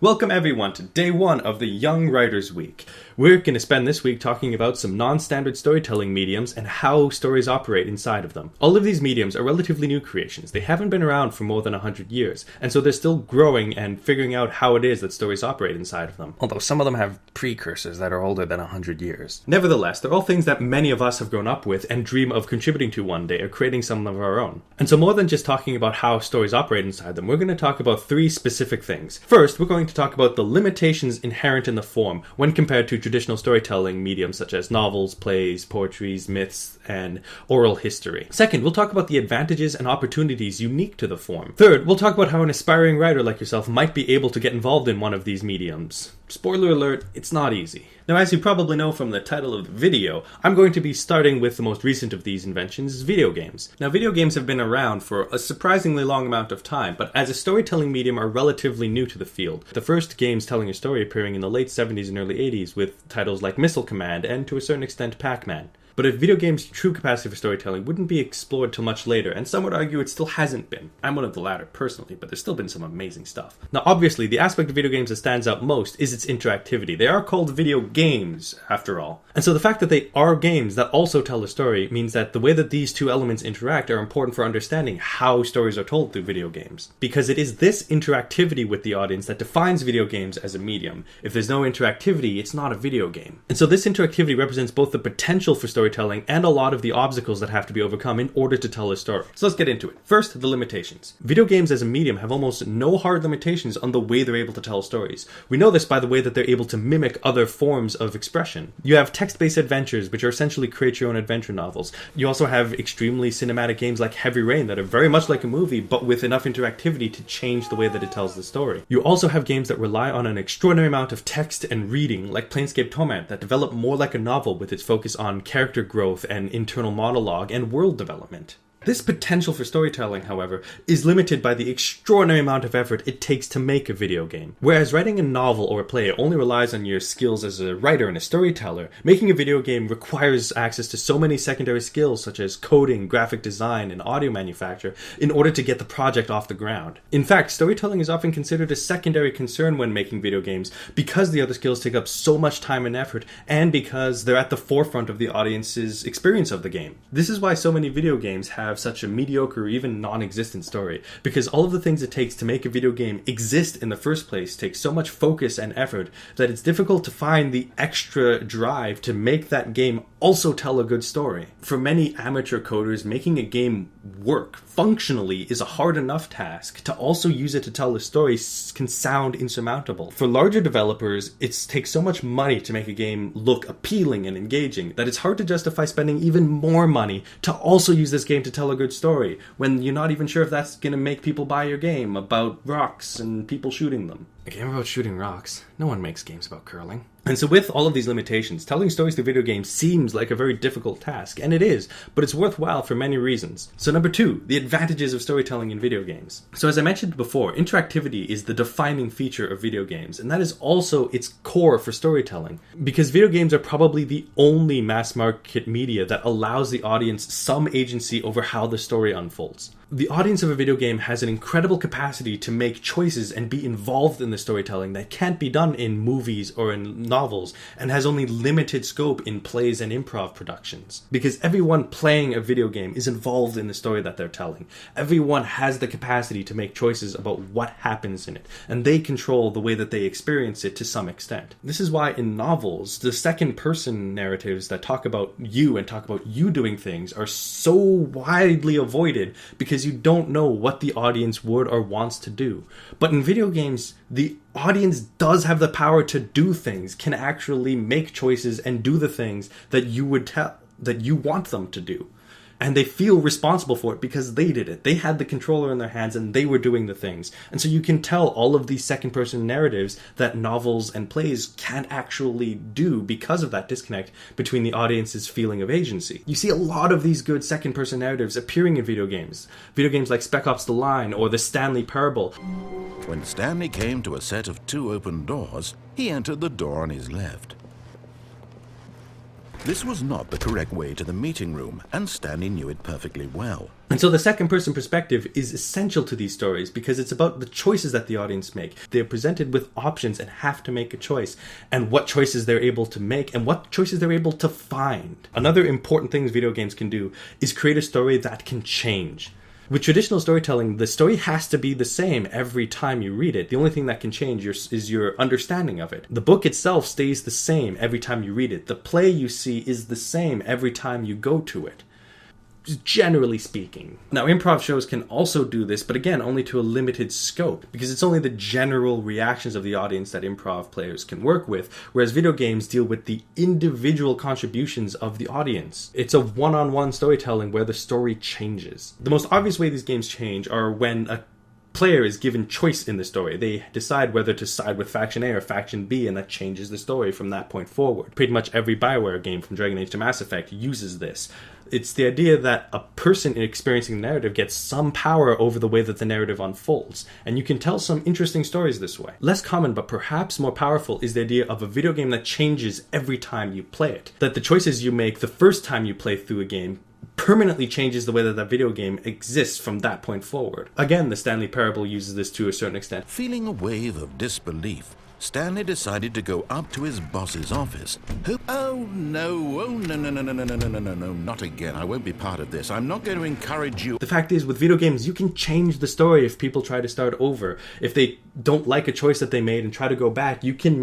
Welcome everyone to day one of the Young Writers Week. We're going to spend this week talking about some non-standard storytelling mediums and how stories operate inside of them. All of these mediums are relatively new creations. They haven't been around for more than 100 years, and so they're still growing and figuring out how it is that stories operate inside of them. Although some of them have precursors that are older than 100 years. Nevertheless, they're all things that many of us have grown up with and dream of contributing to one day or creating some of our own. And so more than just talking about how stories operate inside them, we're going to talk about three specific things. First, we're going to talk about the limitations inherent in the form when compared to traditional storytelling mediums such as novels, plays, poetries, myths, and oral history. Second, we'll talk about the advantages and opportunities unique to the form. Third, we'll talk about how an aspiring writer like yourself might be able to get involved in one of these mediums. Spoiler alert, it's not easy. Now, as you probably know from the title of the video, I'm going to be starting with the most recent of these inventions, video games. Now, video games have been around for a surprisingly long amount of time, but as a storytelling medium are relatively new to the field. The first games telling a story appearing in the late 70s and early 80s with titles like Missile Command and, to a certain extent, Pac-Man. But a video game's true capacity for storytelling wouldn't be explored till much later, and some would argue it still hasn't been. I'm one of the latter, personally, but there's still been some amazing stuff. Now, obviously, the aspect of video games that stands out most is its interactivity. They are called video games, after all. And so the fact that they are games that also tell a story means that the way that these two elements interact are important for understanding how stories are told through video games. Because it is this interactivity with the audience that defines video games as a medium. If there's no interactivity, it's not a video game. And so this interactivity represents both the potential for storytelling and a lot of the obstacles that have to be overcome in order to tell a story. So let's get into it. First, the limitations. Video games as a medium have almost no hard limitations on the way they're able to tell stories. We know this by the way that they're able to mimic other forms of expression. You have text-based adventures, which are essentially create your own adventure novels. You also have extremely cinematic games like Heavy Rain that are very much like a movie, but with enough interactivity to change the way that it tells the story. You also have games that rely on an extraordinary amount of text and reading, like Planescape Torment, that develop more like a novel with its focus on character growth and internal monologue and world development. This potential for storytelling, however, is limited by the extraordinary amount of effort it takes to make a video game. Whereas writing a novel or a play only relies on your skills as a writer and a storyteller, making a video game requires access to so many secondary skills such as coding, graphic design, and audio manufacture in order to get the project off the ground. In fact, storytelling is often considered a secondary concern when making video games because the other skills take up so much time and effort, and because they're at the forefront of the audience's experience of the game. This is why so many video games have such a mediocre or even non-existent story, because all of the things it takes to make a video game exist in the first place take so much focus and effort that it's difficult to find the extra drive to make that game also tell a good story. For many amateur coders, making a game work functionally is a hard enough task. To also use it to tell a story can sound insurmountable. For larger developers, it takes so much money to make a game look appealing and engaging that it's hard to justify spending even more money to also use this game to tell a good story, when you're not even sure if that's going to make people buy your game about rocks and people shooting them. A game about shooting rocks? No one makes games about curling. And so with all of these limitations, telling stories through video games seems like a very difficult task, and it is, but it's worthwhile for many reasons. So number two, the advantages of storytelling in video games. So as I mentioned before, interactivity is the defining feature of video games, and that is also its core for storytelling. Because video games are probably the only mass market media that allows the audience some agency over how the story unfolds. The audience of a video game has an incredible capacity to make choices and be involved in the storytelling that can't be done in movies or in novels, and has only limited scope in plays and improv productions. Because everyone playing a video game is involved in the story that they're telling. Everyone has the capacity to make choices about what happens in it, and they control the way that they experience it to some extent. This is why in novels, the second-person narratives that talk about you and talk about you doing things are so widely avoided, because you don't know what the audience would or wants to do. But in video games, the audience does have the power to do things, can actually make choices and do the things that you want them to do. And they feel responsible for it because they did it. They had the controller in their hands and they were doing the things. And so you can tell all of these second-person narratives that novels and plays can't actually do because of that disconnect between the audience's feeling of agency. You see a lot of these good second-person narratives appearing in video games. Video games like Spec Ops: The Line or The Stanley Parable. When Stanley came to a set of two open doors, he entered the door on his left. This was not the correct way to the meeting room, and Stanley knew it perfectly well. And so the second person perspective is essential to these stories because it's about the choices that the audience make. They're presented with options and have to make a choice, and what choices they're able to make and what choices they're able to find. Another important thing video games can do is create a story that can change. With traditional storytelling, the story has to be the same every time you read it. The only thing that can change is your understanding of it. The book itself stays the same every time you read it. The play you see is the same every time you go to it, generally speaking. Now, improv shows can also do this, but again, only to a limited scope, because it's only the general reactions of the audience that improv players can work with, whereas video games deal with the individual contributions of the audience. It's a one-on-one storytelling where the story changes. The most obvious way these games change are when a player is given choice in the story. They decide whether to side with faction A or faction B, and that changes the story from that point forward. Pretty much every BioWare game from Dragon Age to Mass Effect uses this. It's the idea that a person experiencing the narrative gets some power over the way that the narrative unfolds, and you can tell some interesting stories this way. Less common, but perhaps more powerful, is the idea of a video game that changes every time you play it. That the choices you make the first time you play through a game permanently changes the way that video game exists from that point forward. Again, the Stanley Parable uses this to a certain extent. Feeling a wave of disbelief, Stanley decided to go up to his boss's office. Oh no, not again. I won't be part of this. I'm not going to encourage you. The fact is, with video games, you can change the story if people try to start over. If they don't like a choice that they made and try to go back, you can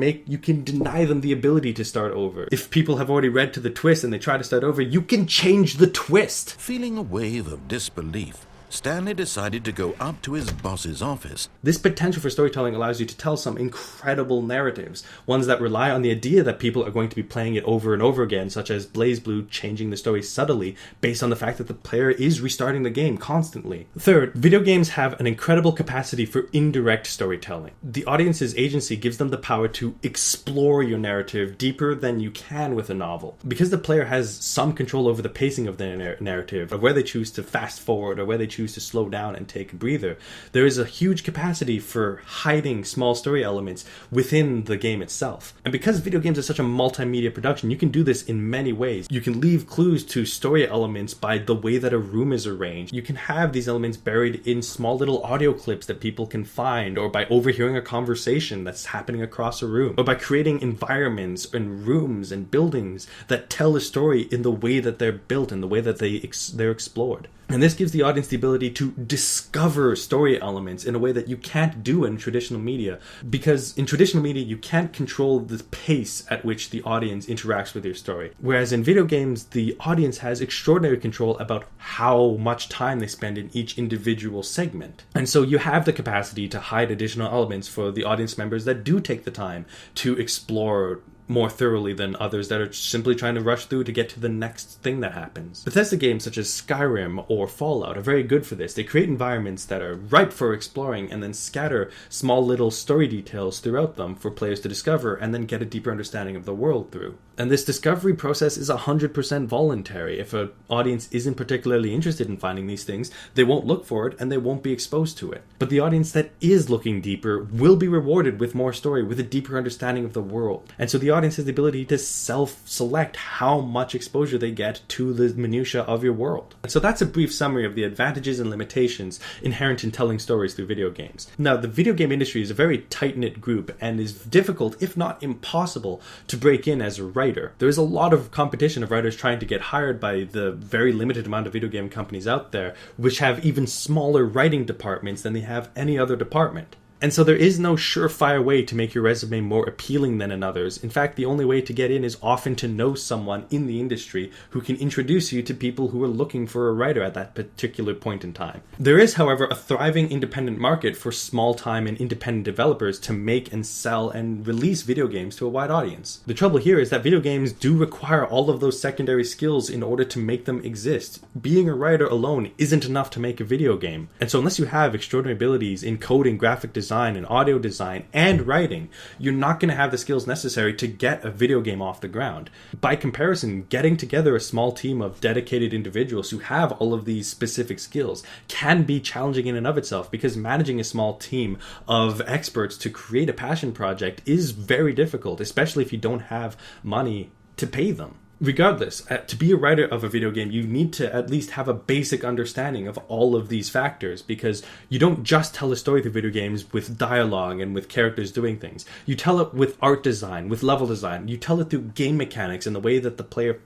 deny them the ability to start over. If people have already read to the twist and they try to start over, you can change the twist. Feeling a wave of disbelief, Stanley decided to go up to his boss's office. This potential for storytelling allows you to tell some incredible narratives, ones that rely on the idea that people are going to be playing it over and over again, such as BlazBlue changing the story subtly based on the fact that the player is restarting the game constantly. Third, video games have an incredible capacity for indirect storytelling. The audience's agency gives them the power to explore your narrative deeper than you can with a novel. Because the player has some control over the pacing of their narrative, or where they choose to fast forward, or where they choose to slow down and take a breather, there is a huge capacity for hiding small story elements within the game itself. And because video games are such a multimedia production, you can do this in many ways. You can leave clues to story elements by the way that a room is arranged. You can have these elements buried in small little audio clips that people can find, or by overhearing a conversation that's happening across a room, or by creating environments and rooms and buildings that tell a story in the way that they're built and the way that they're explored. And this gives the audience the ability to discover story elements in a way that you can't do in traditional media. Because in traditional media, you can't control the pace at which the audience interacts with your story. Whereas in video games, the audience has extraordinary control about how much time they spend in each individual segment. And so you have the capacity to hide additional elements for the audience members that do take the time to explore more thoroughly than others that are simply trying to rush through to get to the next thing that happens. Bethesda games such as Skyrim or Fallout are very good for this. They create environments that are ripe for exploring and then scatter small little story details throughout them for players to discover and then get a deeper understanding of the world through. And this discovery process is 100% voluntary. If an audience isn't particularly interested in finding these things, they won't look for it and they won't be exposed to it. But the audience that is looking deeper will be rewarded with more story, with a deeper understanding of the world. And so the audience has the ability to self-select how much exposure they get to the minutiae of your world. And so that's a brief summary of the advantages and limitations inherent in telling stories through video games. Now, the video game industry is a very tight-knit group and is difficult, if not impossible, to break in as a writer. There is a lot of competition of writers trying to get hired by the very limited amount of video game companies out there, which have even smaller writing departments than they have any other department. And so there is no surefire way to make your resume more appealing than another's. In fact, the only way to get in is often to know someone in the industry who can introduce you to people who are looking for a writer at that particular point in time. There is, however, a thriving independent market for small-time and independent developers to make and sell and release video games to a wide audience. The trouble here is that video games do require all of those secondary skills in order to make them exist. Being a writer alone isn't enough to make a video game. And so unless you have extraordinary abilities in coding, graphic design, and audio design and writing, you're not going to have the skills necessary to get a video game off the ground. By comparison, getting together a small team of dedicated individuals who have all of these specific skills can be challenging in and of itself, because managing a small team of experts to create a passion project is very difficult, especially if you don't have money to pay them. Regardless, to be a writer of a video game, you need to at least have a basic understanding of all of these factors, because you don't just tell a story through video games with dialogue and with characters doing things. You tell it with art design, with level design. You tell it through game mechanics and the way that the player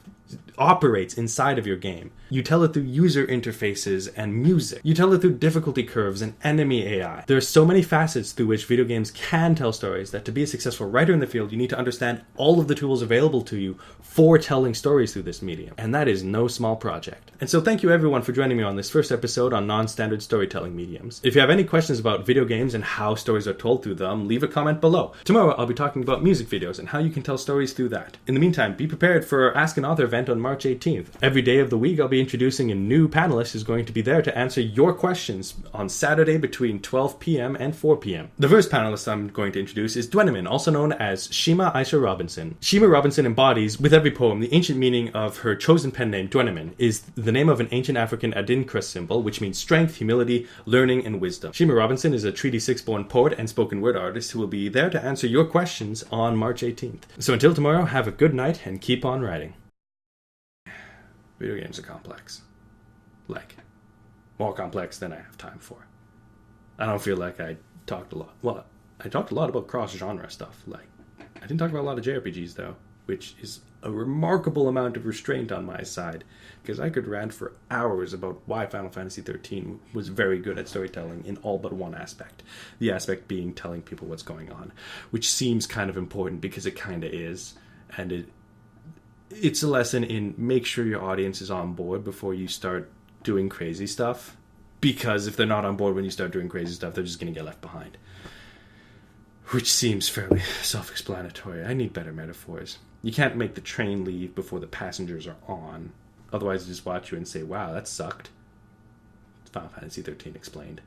operates inside of your game. You tell it through user interfaces and music. You tell it through difficulty curves and enemy AI. There are so many facets through which video games can tell stories that to be a successful writer in the field, you need to understand all of the tools available to you for telling stories through this medium. And that is no small project. And so thank you everyone for joining me on this first episode on non-standard storytelling mediums. If you have any questions about video games and how stories are told through them, leave a comment below. Tomorrow I'll be talking about music videos and how you can tell stories through that. In the meantime, be prepared for our Ask an Author event on March 18th. Every day of the week I'll be introducing a new panelist who's going to be there to answer your questions on Saturday between 12 p.m. and 4 p.m. The first panelist I'm going to introduce is Dwenemin, also known as Shima Aisha Robinson. Shima Robinson embodies, with every poem, the ancient meaning of her chosen pen name. Dwenemin is the name of an ancient African Adinkra symbol, which means strength, humility, learning, and wisdom. Shima Robinson is a Treaty 6-born poet and spoken word artist who will be there to answer your questions on March 18th. So until tomorrow, have a good night and keep on writing. Video games are complex. Like, more complex than I have time for. I don't feel like I talked a lot. Well, I talked a lot about cross-genre stuff. Like, I didn't talk about a lot of JRPGs, though, which is a remarkable amount of restraint on my side, because I could rant for hours about why Final Fantasy XIII was very good at storytelling in all but one aspect. The aspect being telling people what's going on, which seems kind of important because it kind of is, and it's a lesson in make sure your audience is on board before you start doing crazy stuff, because if they're not on board when you start doing crazy stuff, they're just going to get left behind. Which seems fairly self-explanatory. I need better metaphors. You can't make the train leave before the passengers are on. Otherwise, they just watch you and say, wow, that sucked. Final Fantasy XIII explained.